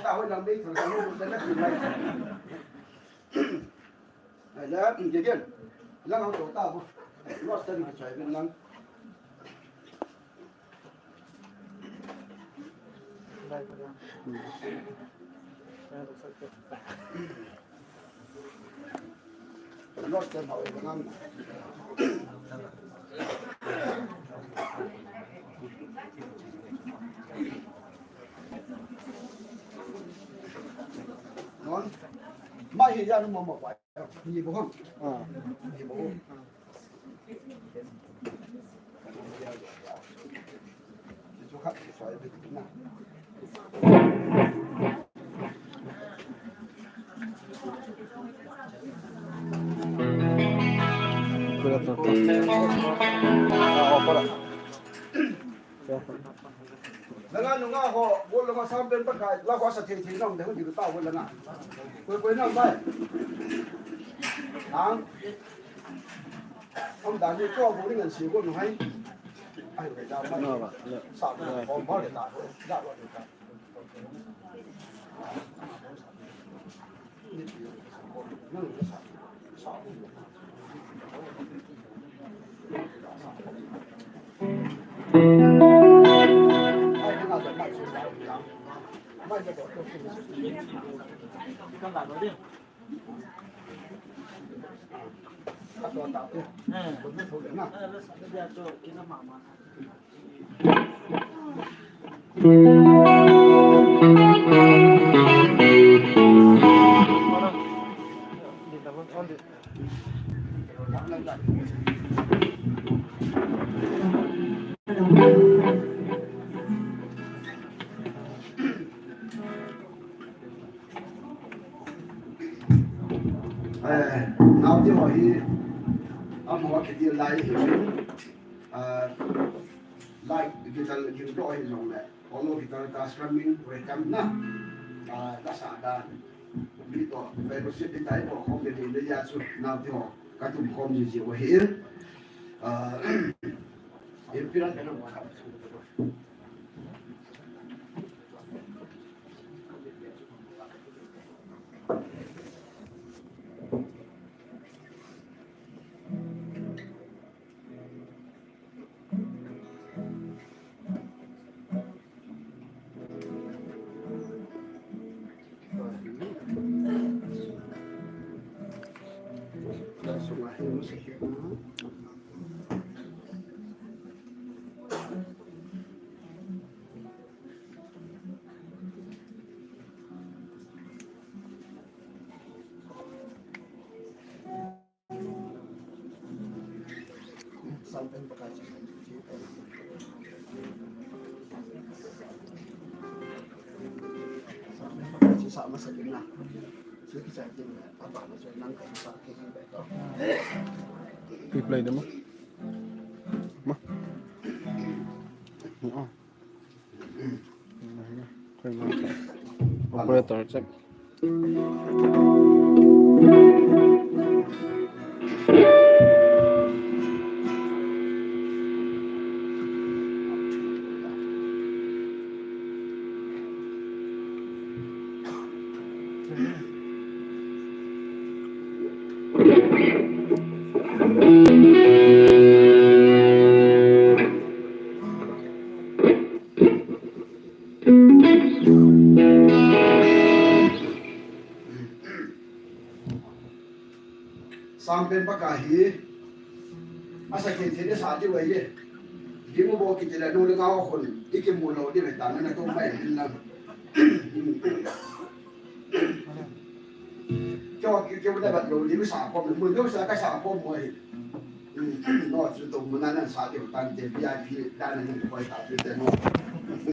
ta hồi làm đi thằng thằng nó đến nó chìm này này là gì kia lăng ông tổ tao nó sẽ bị chạy bên lăng nó sẽ hỏi bên lăng ngon mai thì ra nó mà một quả gì bố không gì bố chỗ khác thì xoay được thế nào Dengan nunga ho bol ma sam ben pakai la ko sa thi nong de ko ta bol na ko nong bai ang ông đã đi cho bố đi gần xíu con hay ai phải ra mai sao mà có bao để tải ra rồi được con làm nó đi bắt đầu tạo đi đúng cái thủ lĩnh nào bây giờ cho cái nó mỏng mà nào thì hỏi ông hỏi cái gì lại lại kita kita doa hilang le. Kalau kita tasramin welcome na kasada dito fellowship kita itu kong dari dia su now thì họ các tụi con gì gì here impiran kan sampai bekasi sama saja nah jadi saya kira apa macam nang kita kita replay demo mah oh operator check sampai pakahi asa kete sa di waye di mo bo kite la no le ngaw khol dikim mo lo di ta na to mai na cho cái đây bắt đầu đi xả con mình đâu xả cái xả con mồi nó chỉ tụng mình ăn xả điều tan tiền VIP đan này quay tạo tiền nó